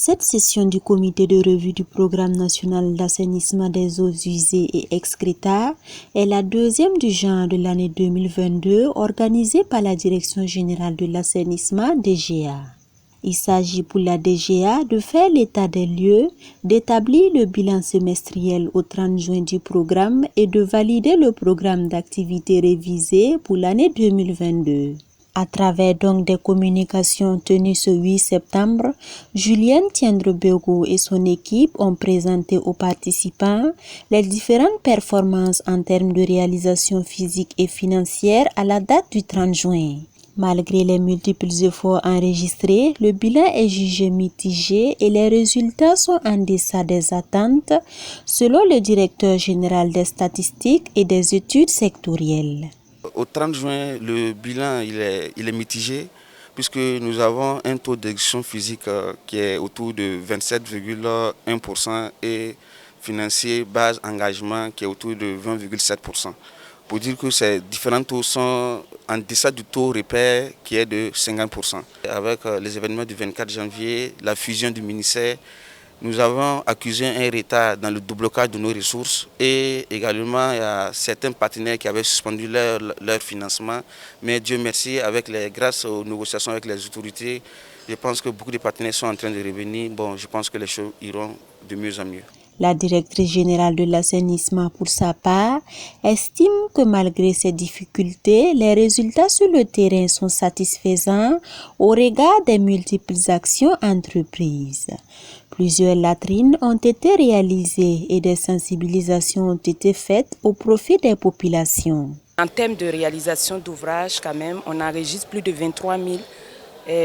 Cette session du comité de revue du programme national d'assainissement des eaux usées et excréta est la deuxième du genre de l'année 2022 organisée par la Direction générale de l'assainissement DGA. Il s'agit pour la DGA de faire l'état des lieux, d'établir le bilan semestriel au 30 juin du programme et de valider le programme d'activité révisé pour l'année 2022. À travers donc des communications tenues ce 8 septembre, Julienne Tiendrebego et son équipe ont présenté aux participants les différentes performances en termes de réalisation physique et financière à la date du 30 juin. Malgré les multiples efforts enregistrés, le bilan est jugé mitigé et les résultats sont en deçà des attentes, selon le directeur général des statistiques et des études sectorielles. Au 30 juin, le bilan il est mitigé puisque nous avons un taux d'exécution physique qui est autour de 27,1% et financier base engagement qui est autour de 20,7%. Pour dire que ces différents taux sont en deçà du taux repère qui est de 50%. Avec les événements du 24 janvier, la fusion du ministère, nous avons accusé un retard dans le déblocage de nos ressources et également il y a certains partenaires qui avaient suspendu leur financement. Mais Dieu merci, grâce aux négociations avec les autorités, je pense que beaucoup de partenaires sont en train de revenir. Je pense que les choses iront de mieux en mieux. La directrice générale de l'assainissement, pour sa part, estime que malgré ces difficultés, les résultats sur le terrain sont satisfaisants au regard des multiples actions entreprises. Plusieurs latrines ont été réalisées et des sensibilisations ont été faites au profit des populations. En termes de réalisation d'ouvrages, quand même, on enregistre plus de 23 000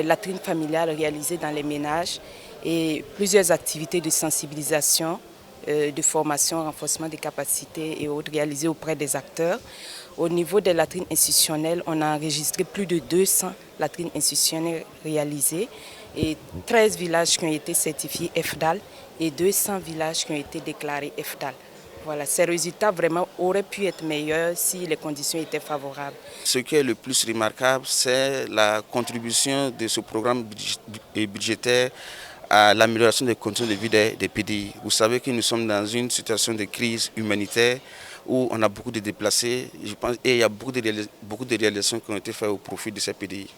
latrines familiales réalisées dans les ménages et plusieurs activités de sensibilisation, de formation, renforcement des capacités et autres réalisées auprès des acteurs. Au niveau des latrines institutionnelles, on a enregistré plus de 200 latrines institutionnelles réalisées et 13 villages qui ont été certifiés FDAL et 200 villages qui ont été déclarés FDAL. Voilà, ces résultats vraiment auraient pu être meilleurs si les conditions étaient favorables. Ce qui est le plus remarquable, c'est la contribution de ce programme budgétaire à l'amélioration des conditions de vie des PDI. Vous savez que nous sommes dans une situation de crise humanitaire où on a beaucoup de déplacés, je pense, et il y a beaucoup de réalisations qui ont été faites au profit de ces PDI.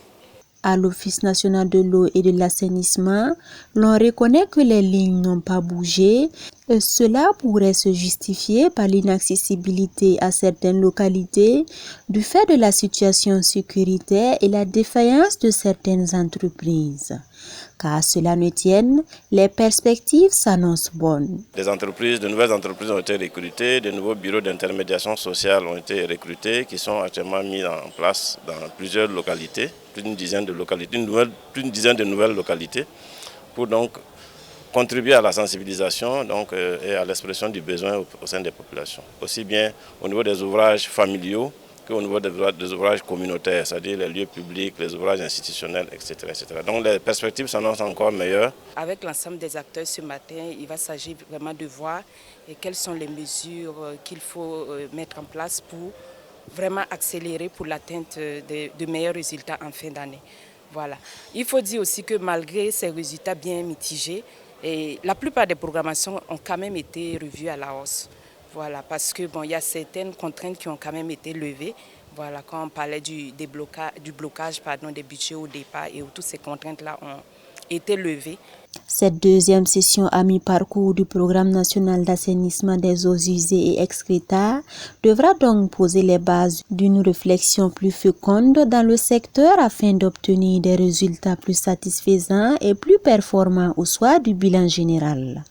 À l'Office national de l'eau et de l'assainissement, l'on reconnaît que les lignes n'ont pas bougé et cela pourrait se justifier par l'inaccessibilité à certaines localités du fait de la situation sécuritaire et la défaillance de certaines entreprises. Car cela ne tienne, les perspectives s'annoncent bonnes. De nouvelles entreprises ont été recrutées, de nouveaux bureaux d'intermédiation sociale ont été recrutés qui sont actuellement mis en place dans plusieurs localités, plus d'une dizaine de nouvelles localités, pour donc contribuer à la sensibilisation et à l'expression du besoin au sein des populations. Aussi bien au niveau des ouvrages familiaux qu'au niveau des ouvrages communautaires, c'est-à-dire les lieux publics, les ouvrages institutionnels, etc., etc. Donc les perspectives s'annoncent encore meilleures. Avec l'ensemble des acteurs ce matin, il va s'agir vraiment de voir quelles sont les mesures qu'il faut mettre en place pour vraiment accélérer pour l'atteinte de meilleurs résultats en fin d'année. Voilà. Il faut dire aussi que malgré ces résultats bien mitigés, la plupart des programmations ont quand même été revues à la hausse. Voilà, parce que il y a certaines contraintes qui ont quand même été levées. Voilà, quand on parlait du blocage des budgets au départ et où toutes ces contraintes-là ont été levées. Cette deuxième session à mi-parcours du programme national d'assainissement des eaux usées et excréta devra donc poser les bases d'une réflexion plus féconde dans le secteur afin d'obtenir des résultats plus satisfaisants et plus performants au soir du bilan général.